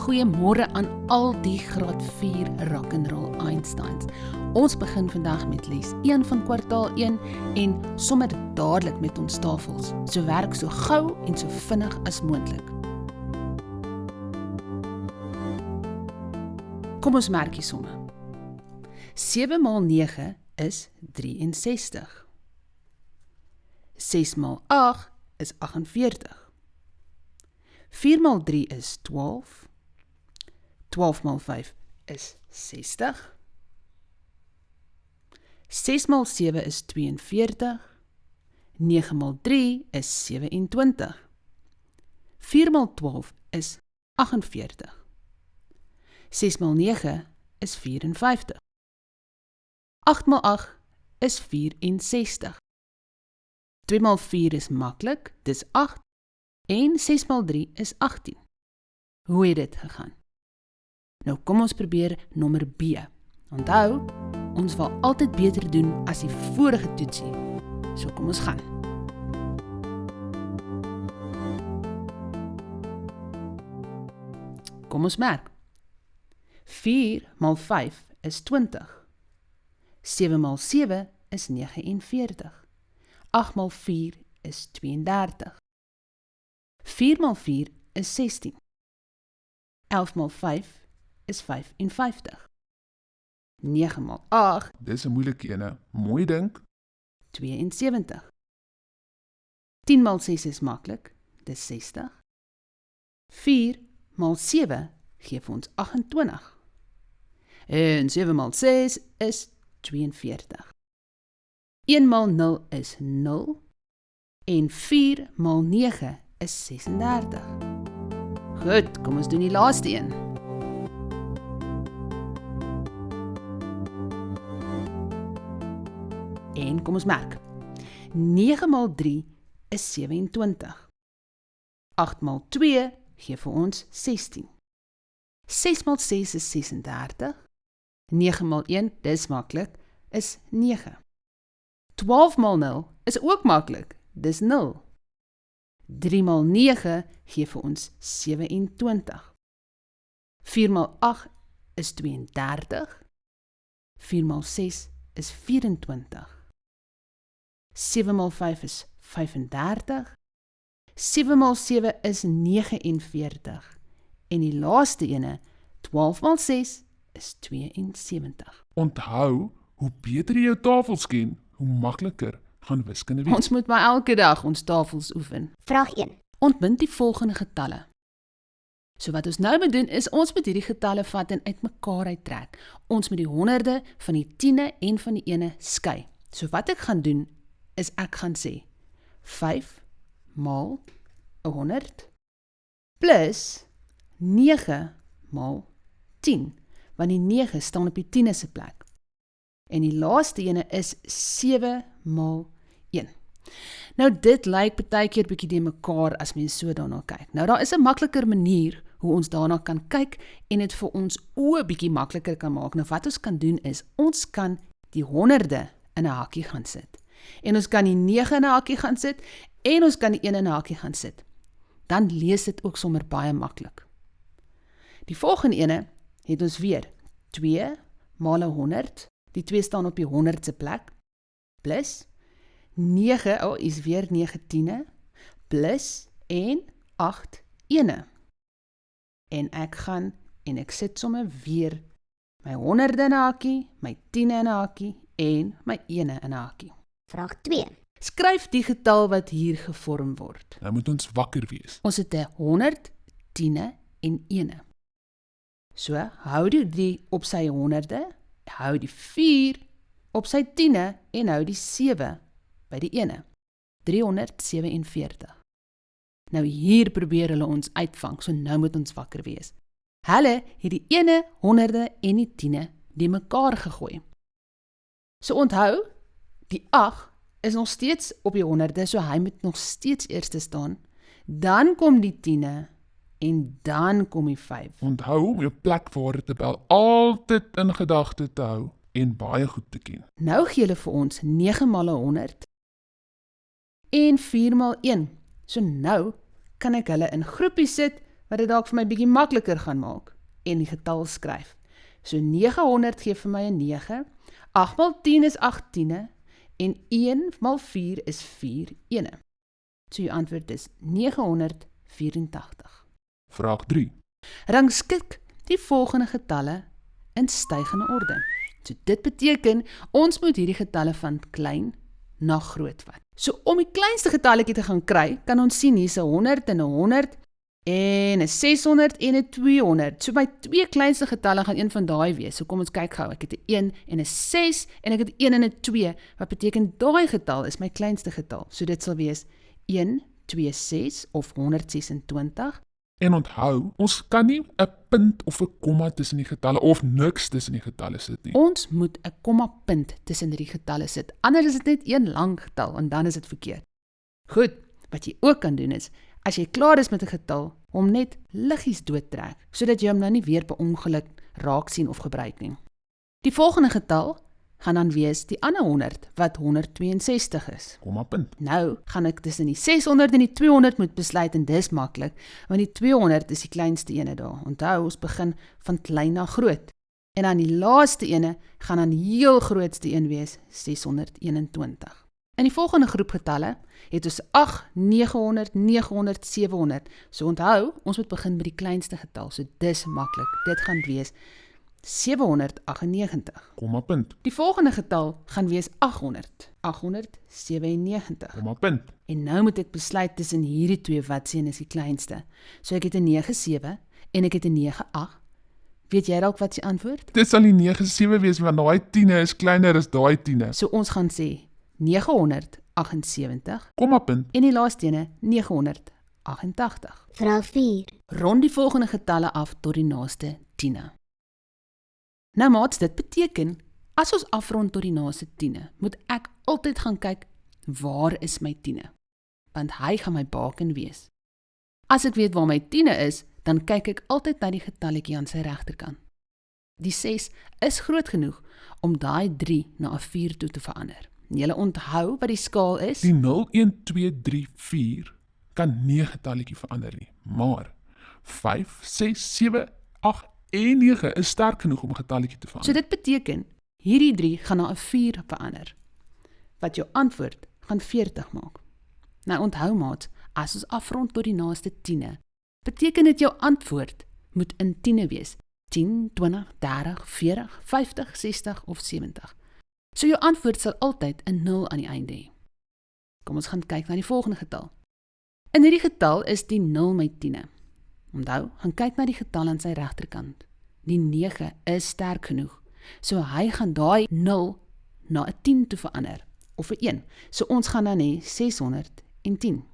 Goeiemôre aan al die graad 4 rock'n'roll Einsteins. Ons begin vandag met les 1 van kwartaal 1 en sommer dadelik met ons tafels. So werk so gou en so vinnig as moontlik. Kom ons merk die somme. 7 maal 9 is 63. 6 maal 8 is 48. 4 maal 3 is 12. 12 maal 5 is 60. 6 maal 7 is 42. 9 maal 3 is 27. 4 maal 12 is 48. 6 maal 9 is 54. 8 maal 8 is 64. 2 maal 4 is maklik, dis 8. En 6 maal 3 is 18. Hoe het dit gegaan? Nou kom ons probeer nommer B. Onthou, ons wil altyd beter doen as die vorige toetsie. So kom ons gaan. Kom ons merk. 4 maal 5 is 20. 7 maal 7 is 49. 8 maal 4 is 32. 4 maal 4 is 16. 11 maal 5 is 55. 9 maal 8, dis 'n moeilike ene, mooi dink. 72. 10 maal 6 is maklik, dis 60. 4 maal 7 gee vir ons 28. En 7 maal 6 is 42. 1 maal 0 is 0. En 4 maal 9 is 36. Goed, kom ons doen die laaste een. En kom ons merk. 9 maal 3 is 27. 8 maal 2 gee vir ons 16. 6 maal 6 is 36. 9 maal 1, dis maklik, is 9. 12 maal 0 is ook maklik, dis 0. 3 maal 9 gee vir ons 27. 4 maal 8 is 32. 4 maal 6 is 24. 7 maal 5 is 35. 7 maal 7 is 49. En die laaste ene, 12 maal 6 is 72. Onthou, hoe beter jy jou tafels ken, hoe makliker gaan wiskunde wees. Ons moet maar elke dag ons tafels oefen. Vraag 1. Ontbind die volgende getalle. So wat ons nou moet doen is, ons moet hierdie getalle vat en uitmekaar uittrek. Ons moet die honderde van die tiene en van die ene skei. So wat ek gaan doen, is ek gaan sê 5 maal 100 plus 9 maal 10, want die 9 staan op die tiene se plek. En die laaste ene is 7 maal 1. Nou dit lyk partykeer bietjie die mekaar as mens so daarna kyk. Nou daar is 'n makliker manier hoe ons daarna kan kyk en dit vir ons oë bietjie makliker kan maak. Nou wat ons kan doen is, ons kan die honderde in 'n hakkie gaan sit. En ons kan die 9 in 'n hakkie gaan sit en ons kan die 1 in 'n hakkie gaan sit. Dan lees dit ook sommer baie maklik. Die volgende ene het ons weer 2 maal 100. Die 2 staan op die 100 se plek. Plus 9, is weer 9 tiene. Plus en 8 ene. En ek gaan en ek sit sommer weer my honderde in 'n hakkie, my tiene in 'n hakkie en my ene in 'n hakkie. Vraag 2. Skryf die getal wat hier gevorm word. Nou moet ons wakker wees. Ons het 'n 100, tiene en ene. So, hou die op sy honderde, hou die 4 op sy tiene en hou die 7 by die ene. 347. Nou hier probeer hulle ons uitvang, so nou moet ons wakker wees. Hulle het die ene, honderde en die tiene die mekaar gegooi. So onthou, die 8 is nog steeds op die honderde, so hy moet nog steeds eerste staan. Dan kom die tiene en dan kom die 5. Onthou om jou plekwaardetabel altyd in gedagte te hou en baie goed te ken. Nou gee hulle vir ons 9 maal 100 en 4 maal 1. So nou kan ek hulle in groepies sit wat dit dalk vir my bietjie makliker gaan maak en die getal skryf. So 900 gee vir my 'n 9, 8 maal 10 is 8 tiene en 1 maal 4 is 4 ene. So jou antwoord is 984. Vraag 3. Rangskik die volgende getalle in stygende orde. So dit beteken, ons moet hierdie getalle van klein na groot vat. So om die kleinste getalletjie te gaan kry, kan ons sien hier's 'n 100 en 'n 100 en 'n 600 en 'n 200. So my twee kleinste getalle gaan een van daai wees. So kom ons kyk gou. Ek het 'n 1 en 'n 6 en ek het 'n 1 en 'n 2. Wat beteken daai getal is my kleinste getal. So dit sal wees 126 of 126. En onthou, ons kan nie 'n punt of 'n komma tussen die getalle of niks tussen die getalle sit nie. Ons moet 'n kommapunt tussen die getalle sit. Anders is dit net een lang getal en dan is dit verkeerd. Goed, wat jy ook kan doen is, as jy klaar is met 'n getal, hom net liggies doodtrek, sodat jy hom nou nie weer per ongeluk raak sien of gebruik nie. Die volgende getal gaan dan wees die ander 100 wat 162 is. Kommapunt. Nou gaan ek tussen die 600 en die 200 moet besluit en dis maklik, want die 200 is die kleinste ene daar. Onthou, ons begin van klein na groot. En dan die laaste ene gaan dan die heel grootste een wees, 621. In die volgende groep getalle het ons 8, 900, 900, 700. So onthou, ons moet begin met die kleinste getal, so dis maklik. Dit gaan wees 798. Kommapunt. Die volgende getal gaan wees 800. 897. Kommapunt. En nou moet ek besluit tussen hierdie twee watse een is die kleinste. So ek het 'n 97 en ek het 'n 98. Weet jy dalk wat jy antwoord? Dit sal die 97 wees, want daai 10 is kleiner as daai 10. So ons gaan sê 978 Kommapunt. en die laaste ene 988. Vraag 4. Rond die volgende getalle af tot die naaste 10. Nou maats, dit beteken, as ons afrond tot die naaste 10, moet ek altyd gaan kyk, waar is my 10? Want hy gaan my baken wees. As ek weet waar my 10 is, dan kyk ek altyd na die getalletjie aan sy regterkant. Die 6 is groot genoeg om daai 3 na 'n 4 toe te verander. En julle onthou wat die skaal is? Die 0, 1, 2, 3, 4 kan nie 'n getalletjie verander nie, maar 5, 6, 7, 8 en 9 is sterk genoeg om 'n getalletjie te So verander. dit beteken, hierdie 3 gaan na 'n 4 verander, wat jou antwoord gaan 40 maak. Nou onthou maat, as ons afrond tot die naaste 10, beteken dit jou antwoord moet in 10 wees. 10, 20, 30, 40, 50, 60 of 70. So jou antwoord sal altyd 'n 0 aan die einde hê. Kom ons gaan kyk na die volgende getal. In hierdie getal is die 0 my 10. Onthou, gaan kyk na die getal aan sy regterkant. Die 9 is sterk genoeg. So hy gaan daai 0 na 'n 10 toe verander, of 'n 1. So ons gaan dan hê 610.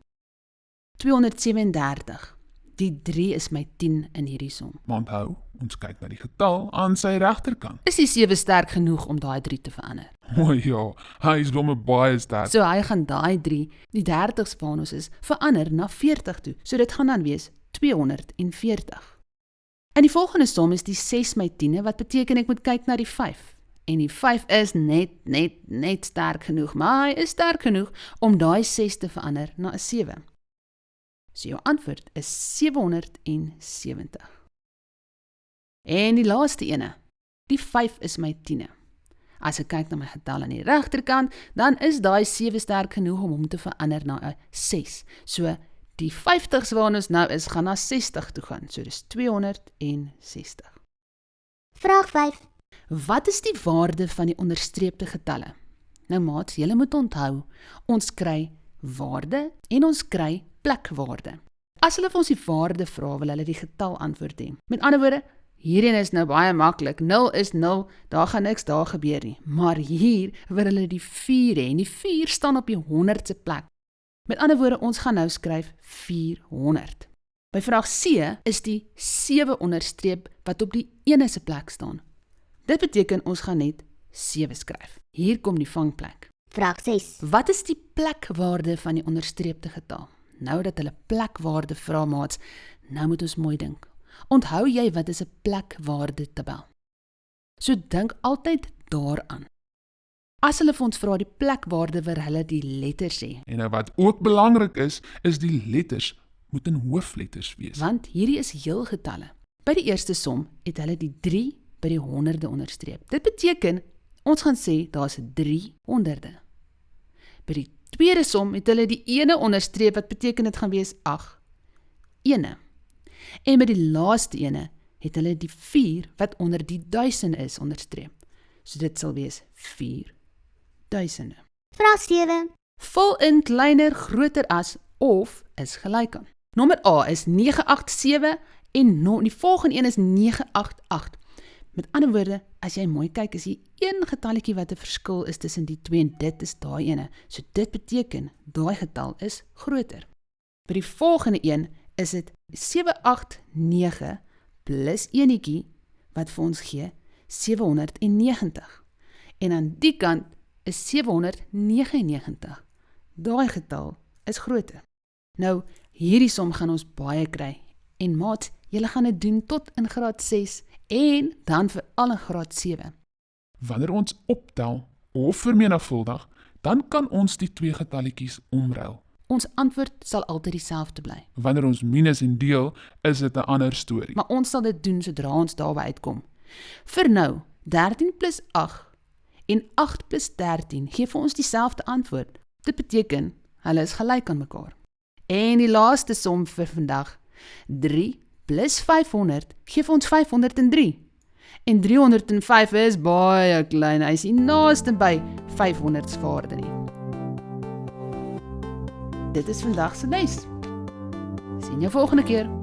237. Die 3 is my 10 in hierdie som. Maar onthou, ons kyk na die getal aan sy regterkant. Is die 7 sterk genoeg om daai 3 te verander? O ja, hy is domme baie sterk. So hy gaan daai 3, die 30s waar ons is, verander na 40 toe. So dit gaan dan wees 240. En die volgende som is die 6 my 10, wat beteken ek moet kyk na die 5. En die 5 is net sterk genoeg, maar hy is sterk genoeg om daai 6 te verander na 'n 7. So jou antwoord is 770. En die laaste ene, die 5 is my 10. As ek kyk na my getal aan die regterkant, dan is daai 7 sterk genoeg om hom te verander na 'n 6. So die 50s waar ons nou is, gaan na 60 toe gaan. So dis 260. Vraag 5. Wat is die waarde van die onderstreepte getalle? Nou maats, julle moet onthou, ons kry waarde en ons kry plekwaarde. As hulle vir ons die waarde vra, wil hulle die getal antwoord hê. Met ander woorde, hierin is nou baie maklik. 0 is 0, daar gaan niks daar gebeur nie. Maar hier wil hulle die 4 hê en die 4 staan op die 100ste plek. Met ander woorde, ons gaan nou skryf 400. By vraag C is die 7 onderstreep wat op die enigste plek staan. Dit beteken ons gaan net 7 skryf. Hier kom die vangplek. Vraag 6. Wat is die plekwaarde van die onderstreepte getal? Nou dat hulle plekwaarde vra maats, nou moet ons mooi dink. Onthou jy wat is 'n plekwaarde tabel? So dink altyd daaraan. As hulle vir ons vra die plekwaarde, wil hulle die letters hê. En nou wat ook belangrik is die letters moet in hoofletters wees. want hierdie is heelgetalle. By die eerste som het hulle die 3 by die honderde onderstreep. Dit beteken, ons gaan sê, daar is 3 honderde. By die tweede som het hulle die ene onderstreep, wat beteken dit gaan wees 8 ene. En by die laaste ene het hulle die 4 wat onder die duisende is onderstreep. So dit sal wees 4 duisende. Vraag 7. Vul in kleiner, groter as of is gelyk aan. Nommer A is 987 en die volgende een is 988. Met ander woorde, as jy mooi kyk, is die een getalletjie wat 'n verskil is tussen die twee en dit is daai ene. So dit beteken, daai getal is groter. By die volgende een is dit 789 plus enetjie wat vir ons gee 790. En aan die kant is 799. Daai getal is groter. Nou, hierdie som gaan ons baie kry. En maat, julle gaan dit doen tot in graad 6 en dan veral in graad 7. Wanneer ons optel of vermenigvuldig, dan kan ons die twee getalletjies omruil. Ons antwoord sal altyd dieselfde bly. Wanneer ons minus en deel, is dit 'n ander storie. Maar ons sal dit doen sodra ons daarby uitkom. Vir nou, 13 plus 8 en 8 plus 13 gee vir ons dieselfde antwoord. Dit beteken, hulle is gelyk aan mekaar. En die laaste som vir vandag, 3 plus 500 gee vir ons 503. En 305 is baie klein, hy is nie naaste by 500 waarde nie. Dit is vandag se les. Sien jou volgende keer.